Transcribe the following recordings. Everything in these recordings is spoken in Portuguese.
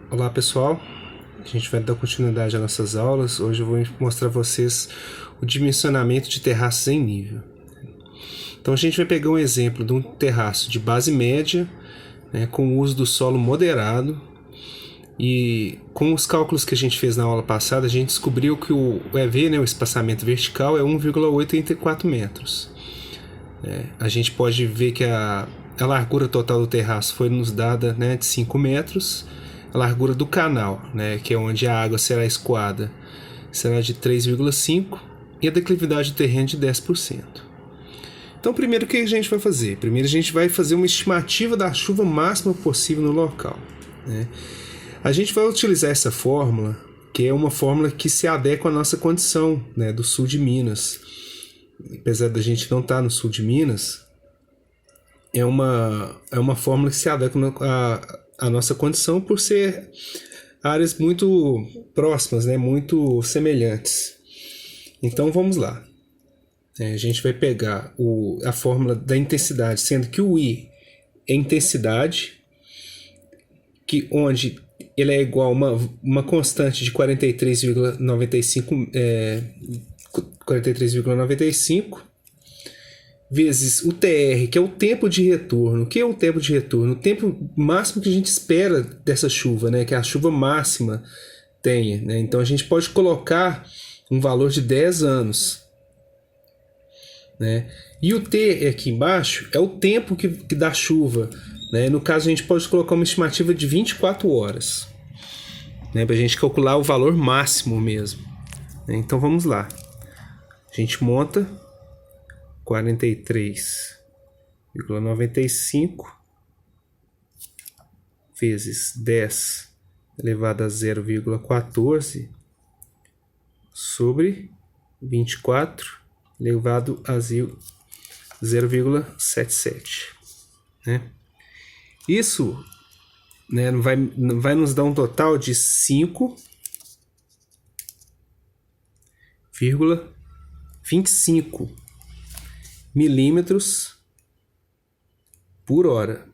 Olá pessoal, a gente vai dar continuidade às nossas aulas. Hoje eu vou mostrar a vocês o dimensionamento de terraços em nível. Então a gente vai pegar um exemplo de um terraço de base média, com o uso do solo moderado, e com os cálculos que a gente fez na aula passada, a gente descobriu que o EV, o espaçamento vertical, é 1,884 metros. A gente pode ver que a largura total do terraço foi nos dada de 5 metros, a largura do canal, que é onde a água será escoada, será de 3,5 e a declividade do terreno de 10%. Então, primeiro, o que a gente vai fazer? Primeiro, a gente vai fazer uma estimativa da chuva máxima possível no local. A gente vai utilizar essa fórmula, que é uma fórmula que se adequa à nossa condição, do sul de Minas. Apesar da gente não estar no sul de Minas, é uma fórmula que se adequa à nossa condição por ser áreas muito próximas, muito semelhantes. Então vamos lá. A gente vai pegar a fórmula da intensidade, sendo que o I é intensidade, onde ele é igual a uma constante de 43,95 vezes o TR, que é o tempo de retorno. O que é o tempo de retorno? O tempo máximo que a gente espera dessa chuva, que a chuva máxima tenha. Então a gente pode colocar um valor de 10 anos. E o T aqui embaixo é o tempo que dá chuva. No caso, a gente pode colocar uma estimativa de 24 horas. Para a gente calcular o valor máximo mesmo. Então vamos lá. A gente monta 43,95 vezes 10 elevado a 0,14 sobre 24 elevado a 0,77. Isso vai nos dar um total de 5,25 milímetros por hora.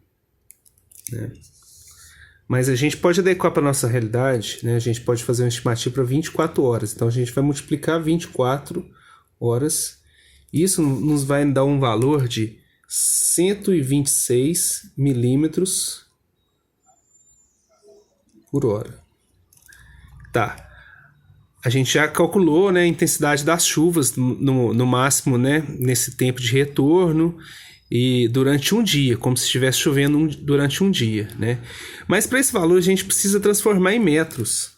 Mas a gente pode adequar para a nossa realidade, a gente pode fazer uma estimativa para 24 horas. Então a gente vai multiplicar 24 horas. Isso nos vai dar um valor de 126 milímetros por hora. Tá. A gente já calculou a intensidade das chuvas no máximo, nesse tempo de retorno e durante um dia, como se estivesse chovendo durante um dia. Mas para esse valor a gente precisa transformar em metros.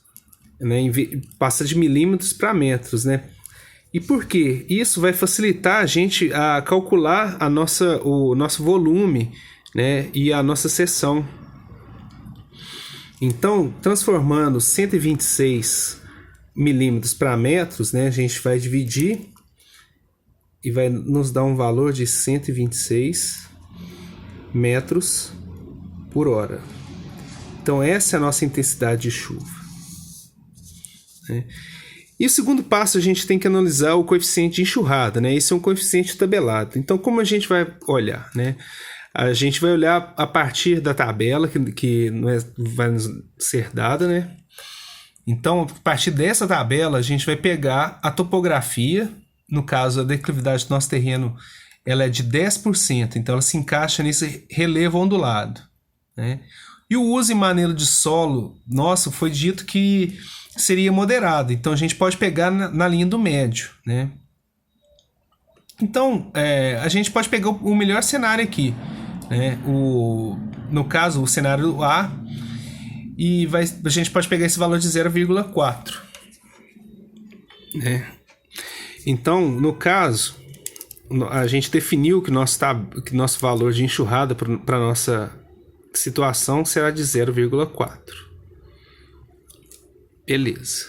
Passa de milímetros para metros. E por quê? Isso vai facilitar a gente a calcular o nosso volume e a nossa seção. Então, transformando 126 milímetros para metros, a gente vai dividir e vai nos dar um valor de 126 metros por hora. Então essa é a nossa intensidade de chuva. E o segundo passo, a gente tem que analisar o coeficiente de enxurrada. Esse é um coeficiente tabelado. Então como a gente vai olhar? A gente vai olhar a partir da tabela que vai nos ser dada, Então, a partir dessa tabela, a gente vai pegar a topografia. No caso, a declividade do nosso terreno ela é de 10%, então ela se encaixa nesse relevo ondulado. E o uso e manejo de solo nosso foi dito que seria moderado, então a gente pode pegar na linha do médio. Então, a gente pode pegar o melhor cenário aqui. No caso, o cenário A. E a gente pode pegar esse valor de 0,4. Então, no caso, a gente definiu que nosso valor de enxurrada para a nossa situação será de 0,4. Beleza.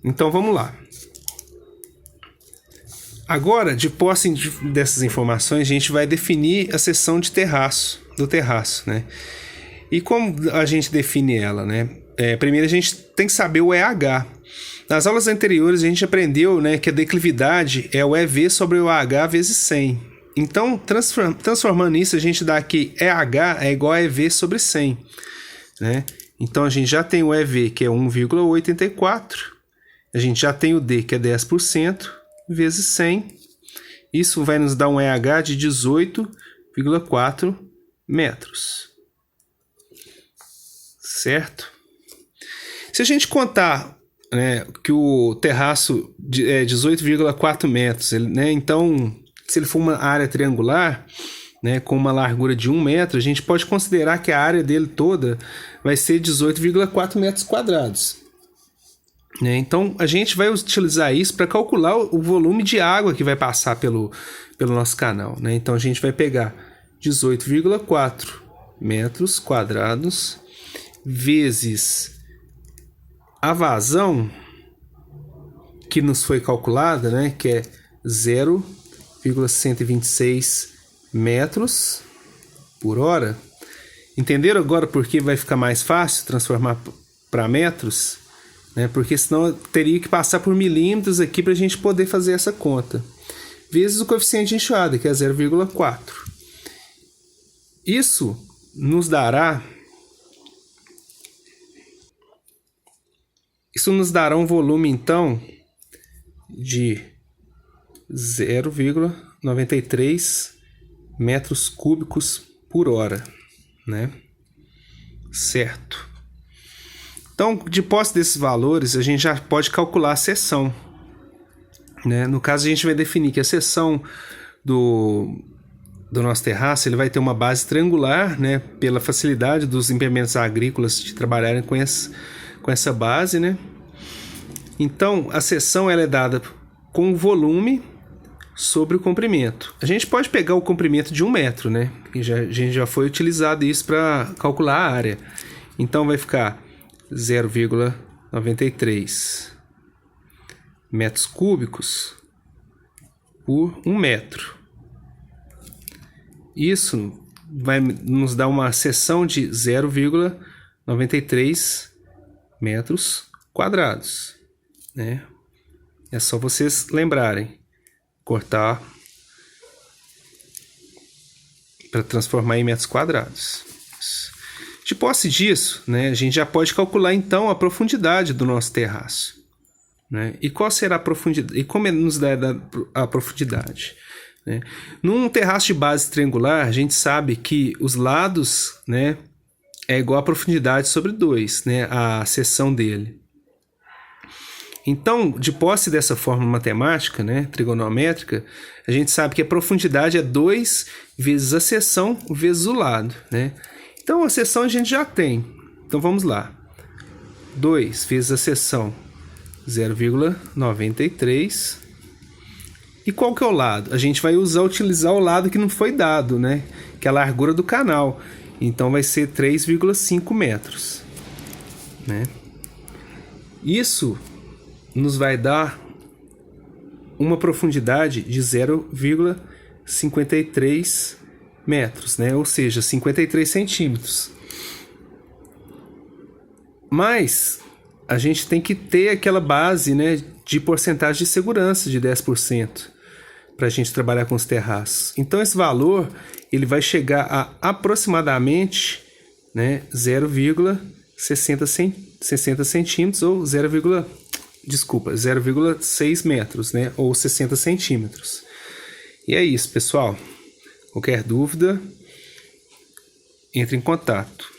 Então, vamos lá. Agora, de posse dessas informações, a gente vai definir a seção de do terraço. E como a gente define ela, primeiro a gente tem que saber o EH. Nas aulas anteriores a gente aprendeu, que a declividade é o EV sobre o AH vezes 100. Então, transformando isso, a gente dá que EH é igual a EV sobre 100. né? Então a gente já tem o EV, que é 1,84. A gente já tem o D, que é 10%, vezes 100. Isso vai nos dar um EH de 18,4 metros. Certo? Se a gente contar, né, que o terraço é 18,4 metros, né, então, se ele for uma área triangular, né, com uma largura de 1 metro, a gente pode considerar que a área dele toda vai ser 18,4 metros quadrados. Né? Então, a gente vai utilizar isso para calcular o volume de água que vai passar pelo nosso canal. Né? Então, a gente vai pegar 18,4 metros quadrados vezes a vazão que nos foi calculada, né, que é 0,126 metros por hora. Entenderam agora por que vai ficar mais fácil transformar para metros? Né? Porque senão eu teria que passar por milímetros aqui para a gente poder fazer essa conta. Vezes o coeficiente de enxuada, que é 0,4. Isso nos dará um volume, então, de 0,93 metros cúbicos por hora, né? Certo. Então, de posse desses valores, a gente já pode calcular a seção, né? No caso, a gente vai definir que a seção do nosso terraço ele vai ter uma base triangular, né? Pela facilidade dos implementos agrícolas de trabalharem com essa base, né? Então, a seção ela é dada com o volume sobre o comprimento. A gente pode pegar o comprimento de 1 metro, né? A gente já foi utilizado isso para calcular a área. Então, vai ficar 0,93 metros cúbicos por 1 metro. Isso vai nos dar uma seção de 0,93 metros quadrados, né? É só vocês lembrarem, cortar para transformar em metros quadrados. De posse disso, né, a gente já pode calcular então a profundidade do nosso terraço, né? E qual será a profundidade? E como nos dá a profundidade? Né? Num terraço de base triangular, a gente sabe que os lados, né, é igual a profundidade sobre 2, né, a seção dele. Então, de posse dessa fórmula matemática, né, trigonométrica, a gente sabe que a profundidade é 2 vezes a seção vezes o lado. Né? Então, a seção a gente já tem. Então, vamos lá. 2 vezes a seção, 0,93. E qual que é o lado? A gente vai utilizar o lado que não foi dado, né? Que é a largura do canal. Então, vai ser 3,5 metros. Né? Isso nos vai dar uma profundidade de 0,53 metros, né? Ou seja, 53 centímetros. Mas a gente tem que ter aquela base, né, de porcentagem de segurança de 10% para a gente trabalhar com os terraços. Então esse valor ele vai chegar a aproximadamente, né, 0,60 centímetros ou 0,6 metros, né, ou 60 centímetros. E é isso, pessoal. Qualquer dúvida, entre em contato.